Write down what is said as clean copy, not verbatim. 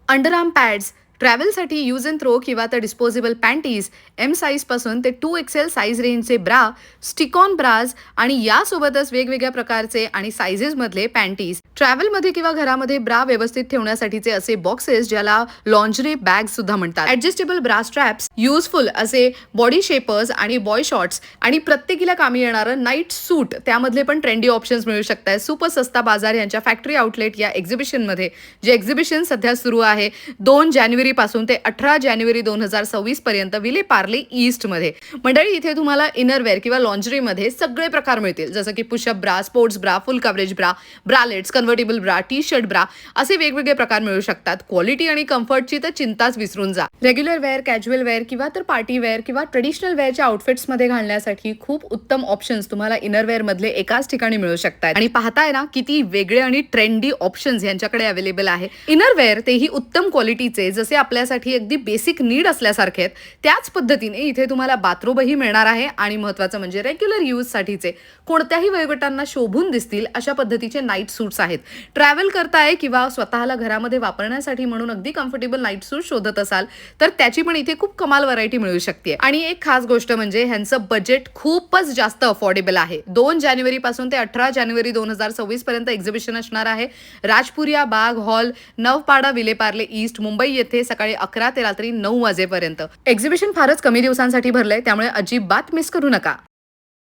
Underarm pads, ट्रॅव्हलसाठी use and throw किंवा तर डिस्पोजेबल पॅन्टीज, एम साईजपासून ते 2XL साईज रेंजचे ब्रा, स्टिक ऑन ब्राज आणि यासोबतच वेगवेगळ्या प्रकारचे आणि सायझेसमधले पॅन्टीज. ट्रॅव्हलमध्ये किंवा घरामध्ये ब्रा व्यवस्थित ठेवण्यासाठीचे असे बॉक्सेस, ज्याला लॉन्जरी बॅग सुद्धा म्हणतात. ऍडजस्टेबल ब्रा स्ट्रॅप्स, युजफुल असे बॉडी शेपर्स आणि बॉय शॉर्ट्स आणि प्रत्येकीला कामी येणारं नाईट सूट, त्यामधले पण ट्रेंडी ऑप्शन्स मिळू शकतात. सुपर सस्ता बाजार यांच्या फॅक्टरी आउटलेट या एक्झिबिशनमध्ये, जे एक्झिबिशन सध्या सुरू आहे 2 जानेवारी पासून ते 18 जानेवारी 2026 पर्यंत विले पार्ले ईस्ट मध्ये. मंडळी, इथे तुम्हाला इनरवेअर किंवा लॉन्जरीमध्ये सगळे प्रकार मिळतील, जसं की push up bra, sports bra, full coverage bra, bralettes, convertible bra, T shirt bra, असे वेगवेगळे प्रकार मिळू शकतात. क्वालिटी आणि कम्फर्टची तर चिंताच विसरून जा. रेग्युलर वेअर, कॅज्युअल वेअर किंवा तर पार्टी वेअर किंवा ट्रेडिशनल वेअरच्या आउटफिट्समध्ये घालण्यासाठी खूप उत्तम ऑप्शन्स तुम्हाला इनरवेअर मधले एकाच ठिकाणी मिळू शकतात. आणि पाहताय ना किती वेगळे आणि ट्रेंडी ऑप्शन्स यांच्याकडे अवेलेबल आहे. इनरवेअर तेही उत्तम क्वालिटीचे, जसे आपल्यासाठी अगदी बेसिक नीड असल्यासारखे आहेत, त्याच पद्धतीने इथे तुम्हाला बाथरूमही मिळणार आहे. आणि महत्त्वाचं म्हणजे रेग्युलर यूज साठीचे, कोणत्याही वयोगटांना शोभून दिसतील अशा पद्धतीचे नाईट सूट्स आहेत. ट्रॅव्हल करताय किंवा स्वतःला घरामध्ये वापरण्यासाठी म्हणून अगदी कम्फर्टेबल नाईट सूट शोधत असाल तर त्याची पण इथे खूप कमाल व्हरायटी मिळू शकते. आणि एक खास गोष्ट म्हणजे ह्यांचं बजेट खूपच जास्त अफोर्डेबल आहे. 2 जानेवारी पासून ते 18 जानेवारी 2026 पर्यंत एक्झिबिशन असणार आहे. राजपुरिया बाग हॉल, नवपाडा, विले पार्ले ईस्ट, मुंबई येथे सकाळी 11 ते रात्री 9 वाजेपर्यंत. एक्झिबिशन फारच कमी दिवसांसाठी भरलंय, त्यामुळे अजिबात मिस करू नका.